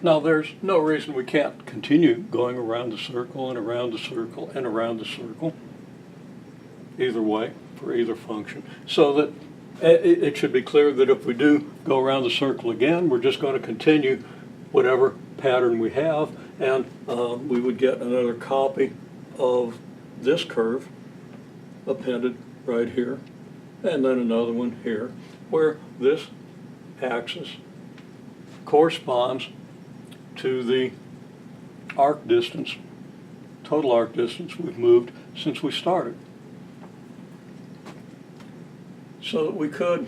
Now there's no reason we can't continue going around the circle and around the circle and around the circle, either way, for either function. So that it should be clear that if we do go around the circle again, we're just going to continue whatever pattern we have, and we would get another copy of this curve appended right here, and then another one here, where this axis corresponds to the arc distance, total arc distance we've moved since we started. So that we could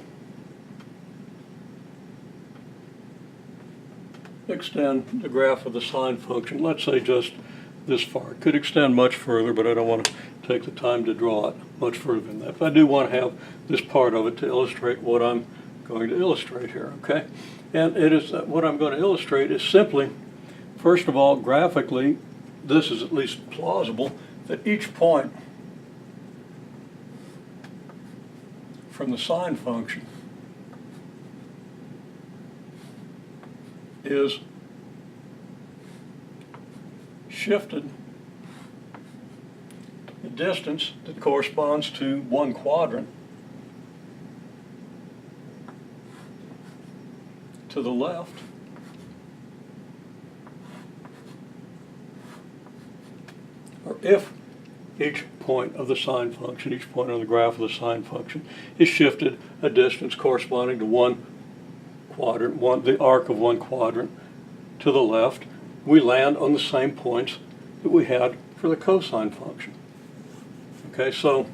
extend the graph of the sine function, let's say just this far. It could extend much further, but I don't want to take the time to draw it much further than that. But I do want to have this part of it to illustrate what I'm going to illustrate here, okay? And it is what I'm going to illustrate is simply, first of all, graphically, this is at least plausible, that each point from the sine function is shifted the distance that corresponds to one quadrant to the left or if each point of the sine function, each point on the graph of the sine function is shifted a distance corresponding to one quadrant, the arc of one quadrant to the left, we land on the same points that we had for the cosine function. Okay, so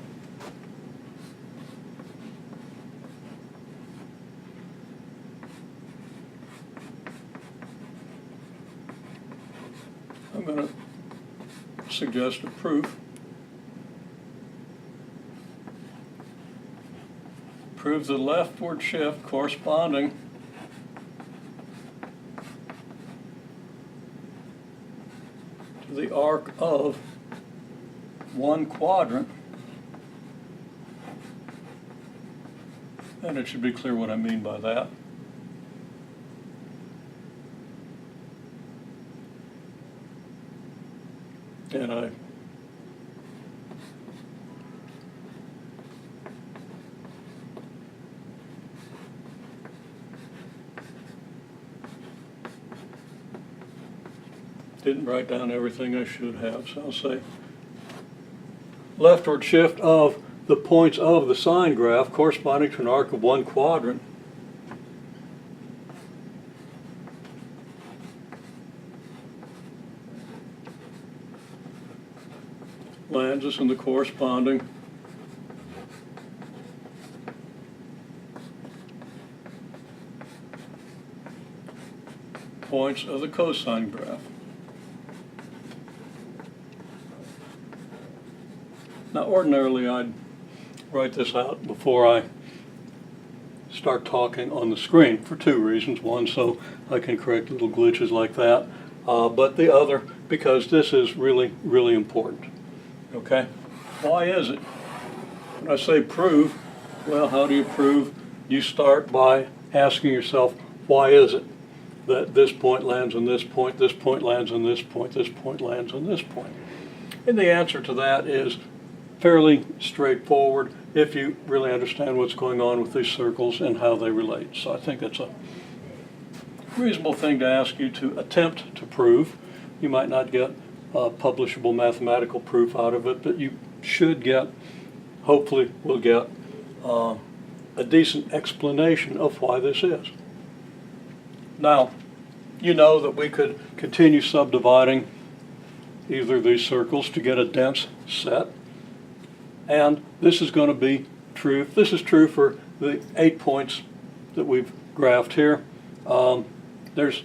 I'm going to suggest a proof. Prove the leftward shift corresponding to the arc of one quadrant, and it should be clear what I mean by that. And I didn't write down everything I should have, so I'll say leftward shift of the points of the sine graph corresponding to an arc of one quadrant lands us in the corresponding points of the cosine graph. Now ordinarily I'd write this out before I start talking on the screen for two reasons. One, so I can correct little glitches like that, but the other, because this is really, really important. Okay? Why is it? When I say prove, well, how do you prove? You start by asking yourself, why is it that this point lands on this point lands on this point, this point lands on this point? And the answer to that is fairly straightforward if you really understand what's going on with these circles and how they relate. So I think that's a reasonable thing to ask you to attempt to prove. You might not get a publishable mathematical proof out of it, but you should get, hopefully will get, a decent explanation of why this is. Now, you know that we could continue subdividing either of these circles to get a dense set. And this is going to be true. This is true for the 8 points that we've graphed here. There's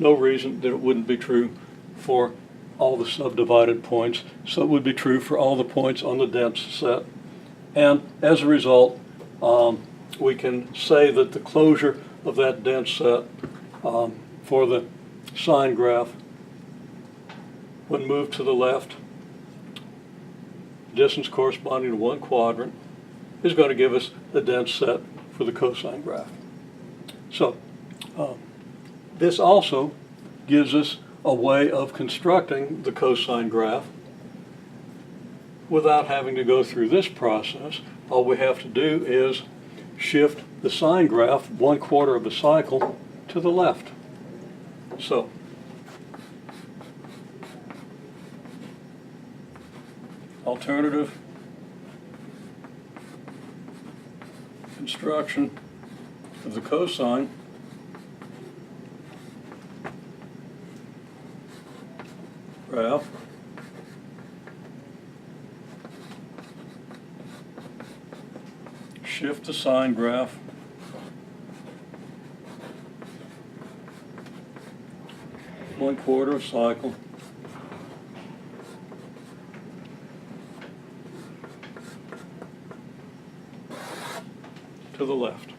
no reason that it wouldn't be true for all the subdivided points. So it would be true for all the points on the dense set. And as a result, we can say that the closure of that dense set for the sine graph, when moved to the left, distance corresponding to one quadrant, is going to give us a dense set for the cosine graph. So this also gives us a way of constructing the cosine graph without having to go through this process. All we have to do is shift the sine graph 1/4 of a cycle to the left. So, alternative construction of the cosine graph shift the sine graph one-quarter of cycle to the left.